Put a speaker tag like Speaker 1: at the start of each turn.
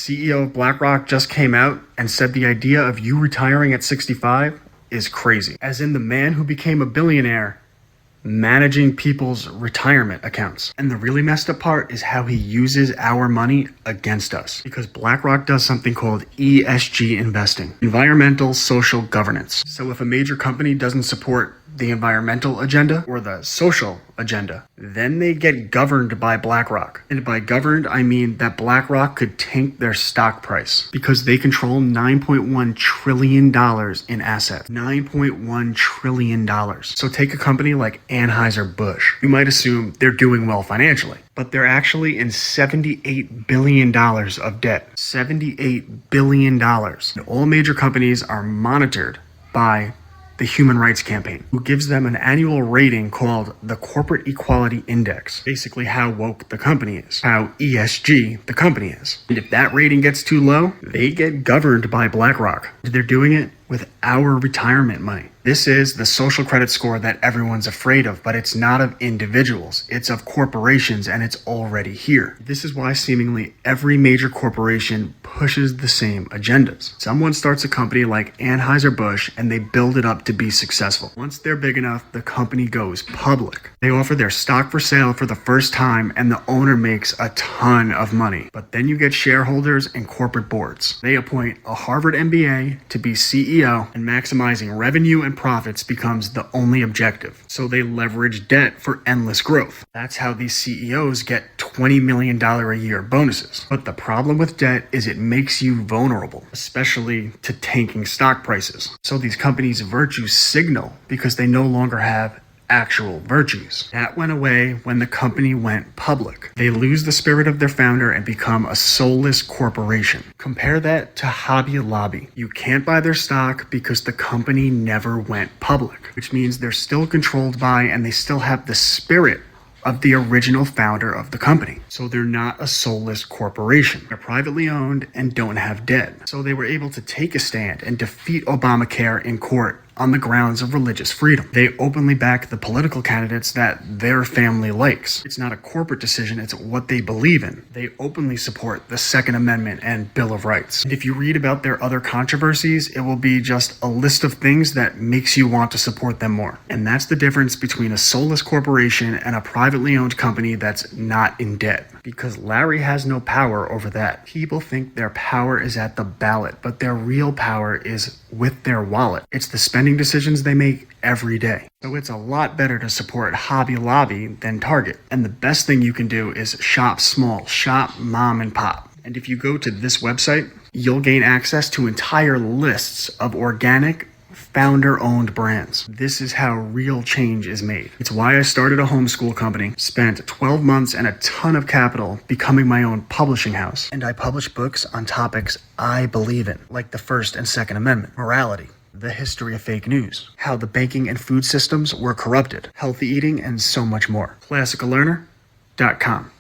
Speaker 1: CEO of BlackRock just came out and said the idea of you retiring at 65 is crazy. As in the man who became a billionaire managing people's retirement accounts. And the really messed up part is how he uses our money against us. Because BlackRock does something called ESG investing, environmental social governance. So if a major company doesn't support the environmental agenda or the social agenda, then they get governed by BlackRock. And by governed, I mean that BlackRock could tank their stock price because they control $9.1 trillion in assets. $9.1 trillion. So take a company like Anheuser-Busch. You might assume they're doing well financially, but they're actually in $78 billion of debt. $78 billion. And all major companies are monitored by the Human Rights Campaign, who gives them an annual rating called the Corporate Equality Index. Basically how woke the company is, how ESG the company is. And if that rating gets too low, they get governed by BlackRock. They're doing it with our retirement money. This is the social credit score that everyone's afraid of, but it's not of individuals, it's of corporations, and it's already here. This is why seemingly every major corporation pushes the same agendas. Someone starts a company like Anheuser-Busch and they build it up to be successful. Once they're big enough, the company goes public. They offer their stock for sale for the first time and the owner makes a ton of money. But then you get shareholders and corporate boards. They appoint a Harvard MBA to be CEO, and maximizing revenue and profits becomes the only objective. So they leverage debt for endless growth. That's how these CEOs get $20 million a year bonuses. But the problem with debt is it makes you vulnerable, especially to tanking stock prices. So these companies' virtues signal because they no longer have actual virtues. That went away when the company went public. They lose the spirit of their founder and become a soulless corporation. Compare that to Hobby Lobby. You can't buy their stock because the company never went public, which means they're still controlled by and they still have the spirit of the original founder of the company. So they're not a soulless corporation. They're privately owned and don't have debt. So they were able to take a stand and defeat Obamacare in court on the grounds of religious freedom. They openly back the political candidates that their family likes. It's not a corporate decision, it's what they believe in. They openly support the Second Amendment and Bill of Rights. And if you read about their other controversies, it will be just a list of things that makes you want to support them more. And that's the difference between a soulless corporation and a privately owned company that's not in debt. Because Larry has no power over that. People think their power is at the ballot, but their real power is with their wallet. It's the spending decisions they make every day. So it's a lot better to support Hobby Lobby than Target. And the best thing you can do is shop small, shop mom and pop. And if you go to this website, you'll gain access to entire lists of organic, founder-owned brands. This is how real change is made. It's why I started a homeschool company, spent 12 months and a ton of capital becoming my own publishing house. And I publish books on topics I believe in, like the First and Second Amendment, morality, the history of fake news, how the banking and food systems were corrupted, healthy eating, and so much more. ClassicalLearner.com